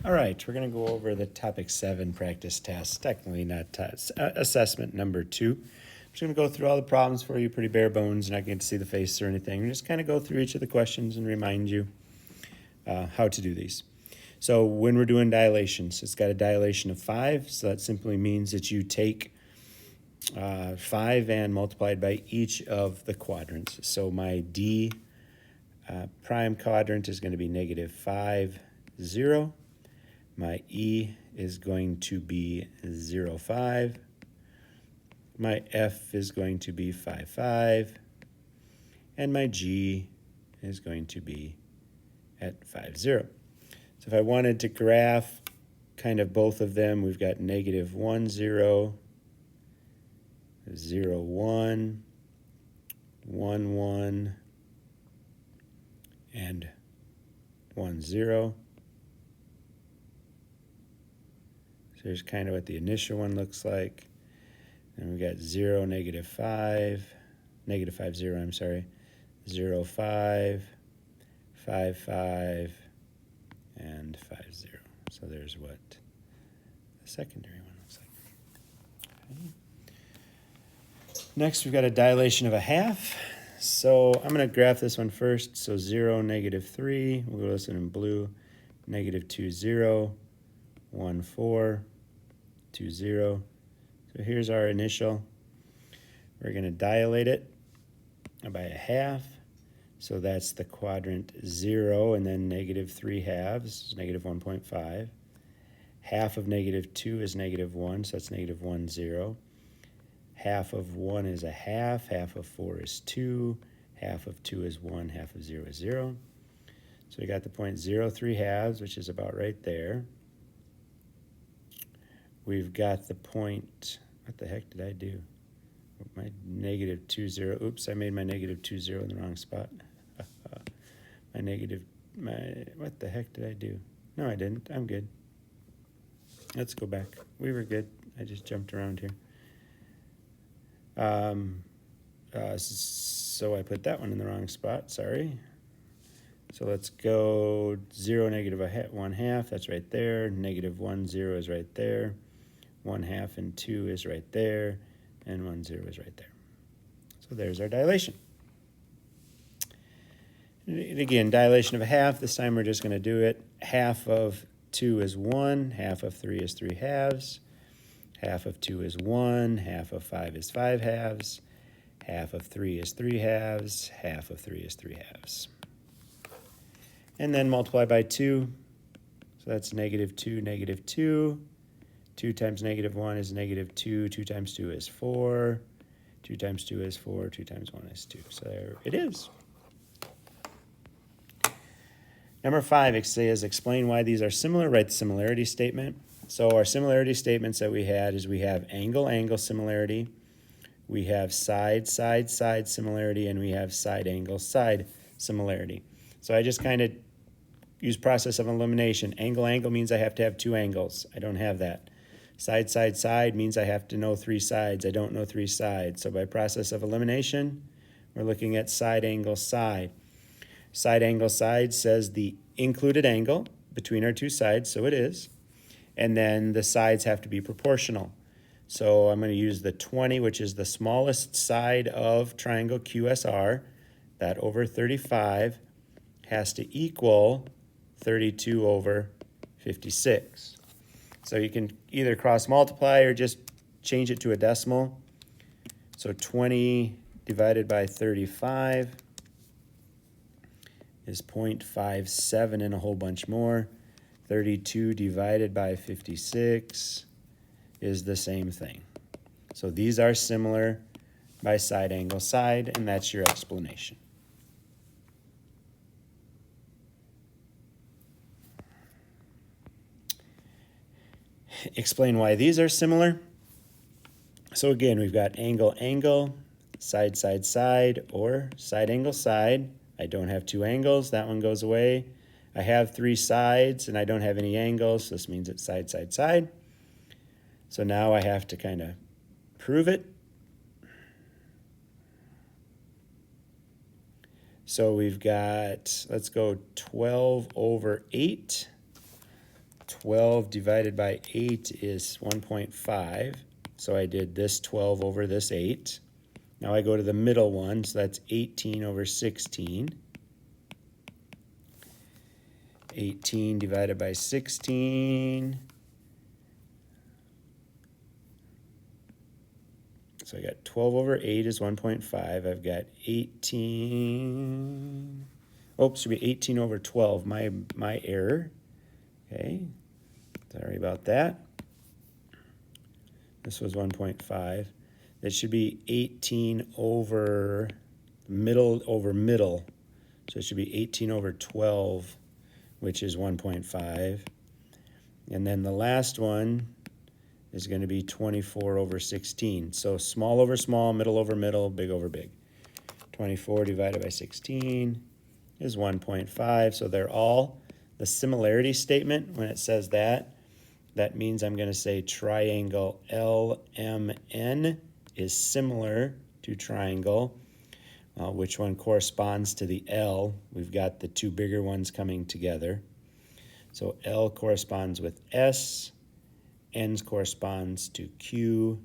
All right, we're going to go over the topic 7 practice test, technically not test, assessment number 2. I'm just going to go through all the problems for you, pretty bare bones. You're not going to see the face or anything. We're just kind of go through each of the questions and remind you how to do these. So when we're doing dilations, it's got a dilation of 5, so that simply means that you take 5 and multiply it by each of the quadrants. So my D prime quadrant is going to be negative 5, 0. My E is going to be 0, 5. My F is going to be 5, 5. And my G is going to be at 5, 0. So if I wanted to graph kind of both of them, we've got negative 1, 0, 0, 1, 1, 1, and 1, 0. So here's kind of what the initial one looks like. And we got 0, negative 5, negative 5, 0, I'm sorry, 0, 5, 5, 5, and 5, 0. So there's what the secondary one looks like. Okay. Next, we've got a dilation of a half. So I'm going to graph this one first. So 0, negative 3, we'll go this one in blue, negative 2, 0, 1, 4, 2, 0. So here's our initial. We're going to dilate it by a half. So that's the quadrant 0 and then negative 3 halves, negative 1.5. Half of negative 2 is negative 1, so that's negative 1, 0. Half of 1 is a half, half of 4 is 2, half of 2 is 1, half of 0 is 0. So we got the point 0, 3 halves, which is about right there. We've got the point, what the heck did I do? My negative 2, 0, oops, I made my negative 2, 0 in the wrong spot. What the heck did I do? No, I didn't, I'm good. Let's go back. We were good, I just jumped around here. So I put that one in the wrong spot, sorry. So let's go 0, negative 1 half, that's right there. Negative 1, 0 is right there. 1 half and 2 is right there. And 1, 0 is right there. So there's our dilation. And again, dilation of a half. This time we're just going to do it. Half of 2 is 1. Half of 3 is 3 halves. Half of 2 is 1. Half of 5 is 5 halves. Half of 3 is 3 halves. Half of 3 is 3 halves. And then multiply by 2. So that's negative 2, negative 2. 2 times negative 1 is negative 2. 2 times 2 is 4. 2 times 2 is 4. 2 times 1 is 2. So there it is. Number 5, it says explain why these are similar. Write the similarity statement. So our similarity statements that we had is we have angle, angle similarity. We have side, side, side similarity. And we have side, angle, side similarity. So I just kind of use process of elimination. Angle, angle means I have to have 2 angles. I don't have that. Side, side, side means I have to know 3 sides. I don't know 3 sides. So by process of elimination, we're looking at side, angle, side. Side, angle, side says the included angle between our 2 sides, so it is. And then the sides have to be proportional. So I'm going to use the 20, which is the smallest side of triangle QSR. That over 35 has to equal 32 over 56. So you can either cross multiply or just change it to a decimal. So 20 divided by 35 is 0.57 and a whole bunch more. 32 divided by 56 is the same thing. So these are similar by side, angle, side, and that's your explanation. Explain why these are similar. So again, we've got angle, angle, side, side, side, or side, angle, side. I don't have 2 angles, that one goes away. I have 3 sides and I don't have any angles, so this means it's side, side, side. So now I have to kind of prove it. So we've got, let's go 12 over 8. 12 divided by 8 is 1.5. So I did this 12 over this 8. Now I go to the middle one, so that's 18 over 16. 18 divided by 16. So I got 12 over 8 is 1.5. I've got 18. Oh, should be 18 over 12. My error. Okay. Sorry about that. This was 1.5. That should be 18 over middle over middle. So it should be 18 over 12, which is 1.5. And then the last one is going to be 24 over 16. So small over small, middle over middle, big over big. 24 divided by 16 is 1.5. So they're all the similarity statement. When it says that, that means I'm going to say triangle LMN is similar to triangle. Which one corresponds to the L? We've got the two bigger ones coming together. So L corresponds with S, N corresponds to Q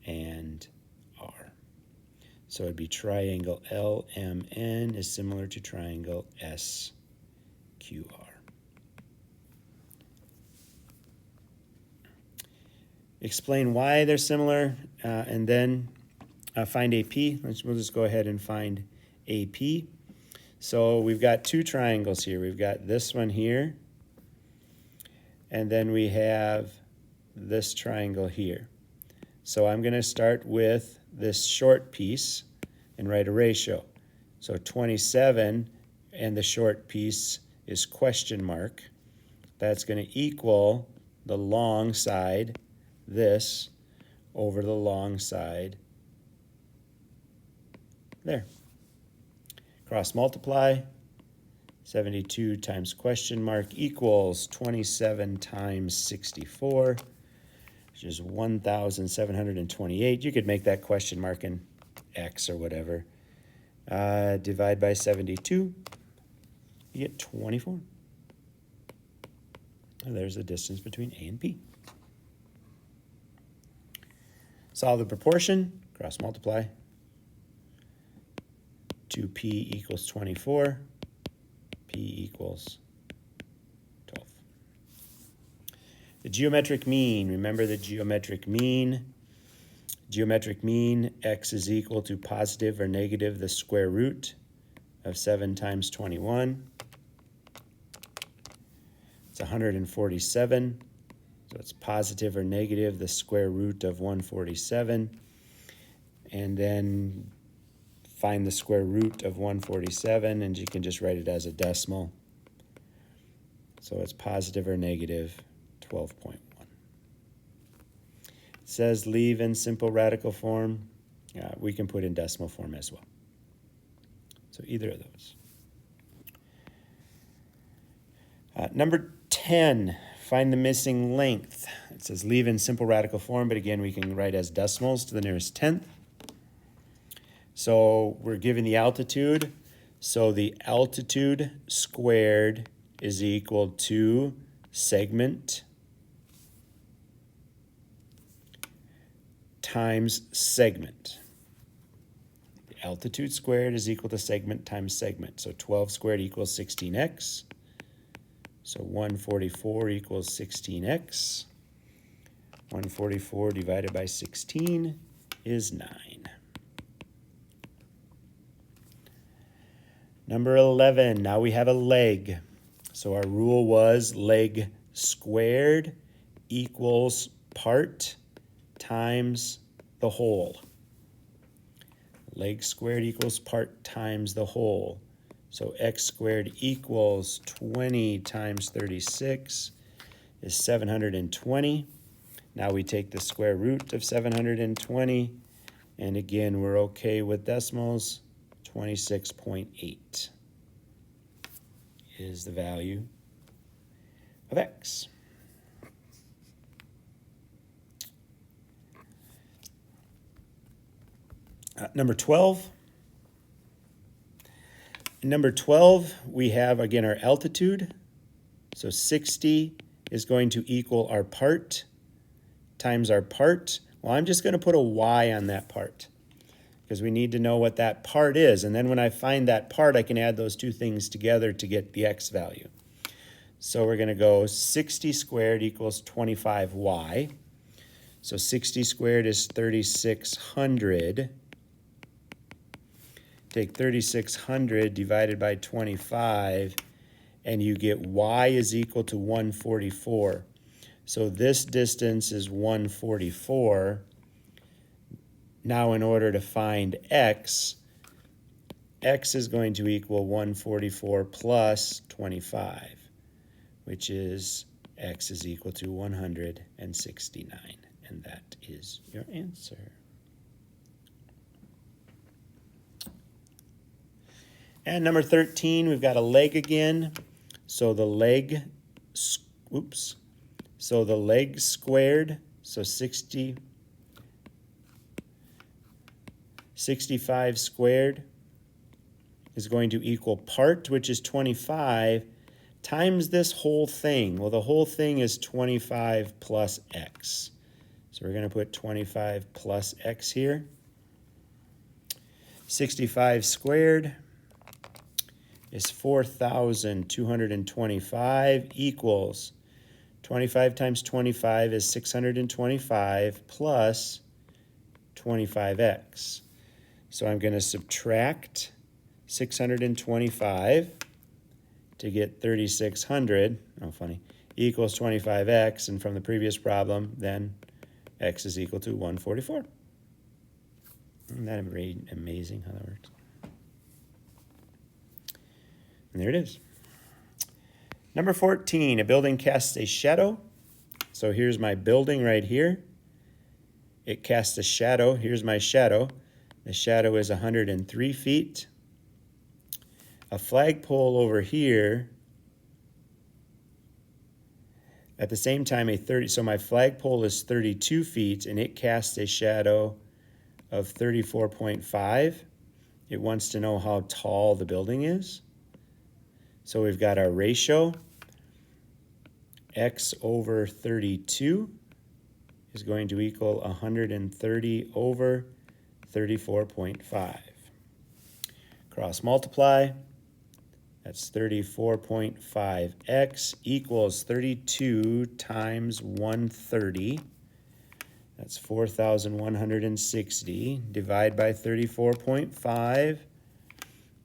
and R. So it'd be triangle LMN is similar to triangle SQR. Explain why they're similar, and then find AP. We'll just go ahead and find AP. So we've got two triangles here. We've got this one here, and then we have this triangle here. So I'm going to start with this short piece and write a ratio. So 27 and the short piece is question mark. That's going to equal the long side, this, over the long side there. Cross multiply. 72 times question mark equals 27 times 64, which is 1,728. You could make that question mark in X or whatever. Divide by 72, you get 24. And there's the distance between A and P. Solve the proportion, cross multiply. 2P equals 24, P equals 12. The geometric mean, remember the geometric mean. Geometric mean, X is equal to positive or negative the square root of 7 times 21. It's 147. So it's positive or negative the square root of 147. And then find the square root of 147, and you can just write it as a decimal. So it's positive or negative 12.1. It says leave in simple radical form. We can put in decimal form as well. So either of those. Number 10, find the missing length. It says leave in simple radical form, but again, we can write as decimals to the nearest tenth. So we're given the altitude. So the altitude squared is equal to segment times segment. The altitude squared is equal to segment times segment. So 12 squared equals 16x. So 144 equals 16x. 144 divided by 16 is 9. Number 11, now we have a leg. So our rule was leg squared equals part times the whole. Leg squared equals part times the whole. So x squared equals 20 times 36 is 720. Now we take the square root of 720, and again, we're okay with decimals. 26.8 is the value of x. Number 12. Number 12, we have, again, our altitude. So 60 is going to equal our part times our part. Well, I'm just going to put a y on that part because we need to know what that part is. And then when I find that part, I can add those two things together to get the x value. So we're going to go 60 squared equals 25y. So 60 squared is 3,600. Take 3,600 divided by 25, and you get y is equal to 144. So this distance is 144. Now in order to find x is going to equal 144 plus 25, which is x is equal to 169. And that is your answer. And number 13, we've got a leg again. So the leg, So the leg squared, so 65 squared is going to equal part, which is 25, times this whole thing. Well, the whole thing is 25 plus x. So we're going to put 25 plus x here. 65 squared is 4,225 equals 25 times 25 is 625 plus 25x. So I'm going to subtract 625 to get 3,600, oh funny, equals 25x, and from the previous problem, then x is equal to 144. Isn't that amazing how that works? And there it is. Number 14, a building casts a shadow. So here's my building right here. It casts a shadow. Here's my shadow. The shadow is 103 feet. A flagpole over here. At the same time, so my flagpole is 32 feet, and it casts a shadow of 34.5. It wants to know how tall the building is. So we've got our ratio. X over 32 is going to equal 130 over 34.5. Cross multiply. That's 34.5x equals 32 times 130. That's 4,160. Divide by 34.5,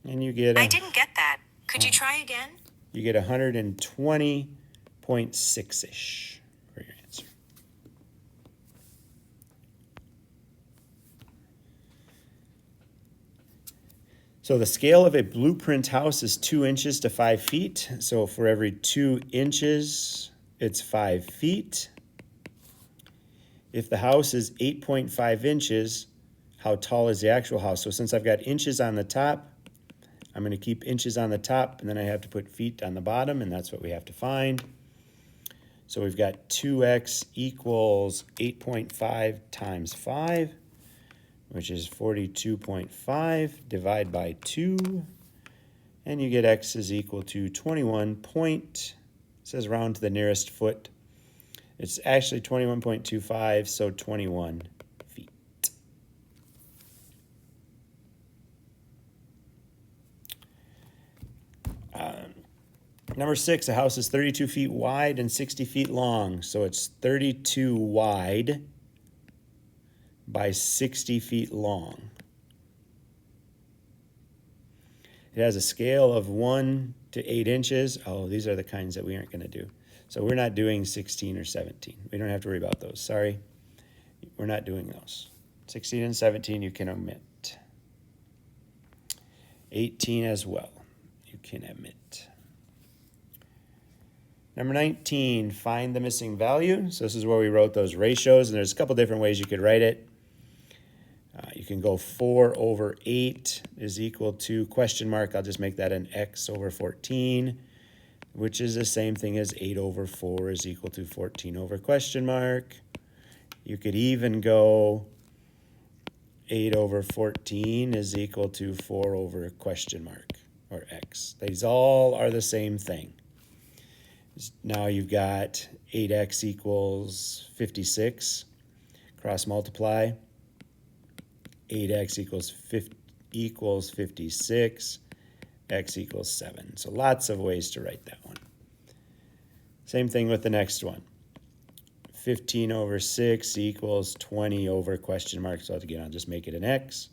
and you get I didn't get that. Could you try again? You get 120.6-ish for your answer. So the scale of a blueprint house is 2 inches to 5 feet. So for every 2 inches, it's 5 feet. If the house is 8.5 inches, how tall is the actual house? So since I've got inches on the top, I'm going to keep inches on the top, and then I have to put feet on the bottom, and that's what we have to find. So we've got 2x equals 8.5 times 5, which is 42.5. Divide by 2, and you get x is equal to 21 point, it says round to the nearest foot. It's actually 21.25, so 21 feet. Number 6, a house is 32 feet wide and 60 feet long. So it's 32 wide by 60 feet long. It has a scale of 1 to 8 inches. Oh, these are the kinds that we aren't going to do. So we're not doing 16 or 17. We don't have to worry about those. Sorry. We're not doing those. 16 and 17 you can omit. 18 as well. You can omit. Number 19, find the missing value. So this is where we wrote those ratios, and there's a couple different ways you could write it. You can go 4 over 8 is equal to question mark. I'll just make that an x over 14, which is the same thing as 8 over 4 is equal to 14 over question mark. You could even go 8 over 14 is equal to 4 over question mark, or x. These all are the same thing. Now you've got 8x equals 56. Cross multiply. 8x equals 56. X equals 7. So lots of ways to write that one. Same thing with the next one. 15 over 6 equals 20 over question mark. So again, I'll just make it an x.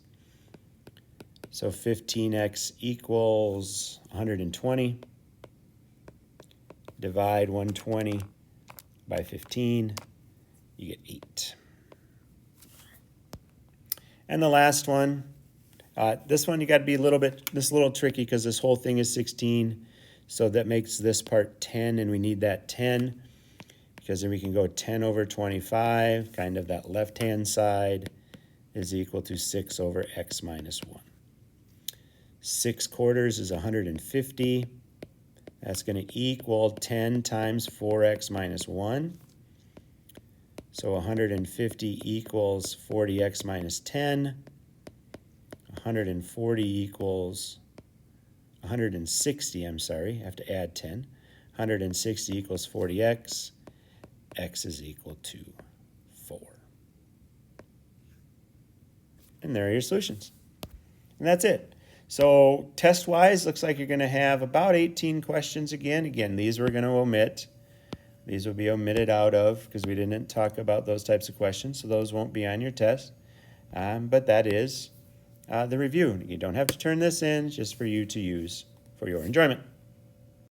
So 15x equals 120. Divide 120 by 15. You get 8. And the last one, this one you got to be a little tricky because this whole thing is 16. So that makes this part 10, and we need that 10 because then we can go 10 over 25, kind of that left-hand side, is equal to 6 over x minus 1. 6 quarters is 150. That's going to equal 10 times 4x minus 1. So 150 equals 40x minus 10. 140 equals 160, I'm sorry, I have to add 10. 160 equals 40x. X is equal to 4. And there are your solutions. And that's it. So test-wise, looks like you're going to have about 18 questions again. Again, these we're going to omit. These will be omitted out of because we didn't talk about those types of questions, so those won't be on your test. But that is the review. You don't have to turn this in, it's just for you to use for your enjoyment.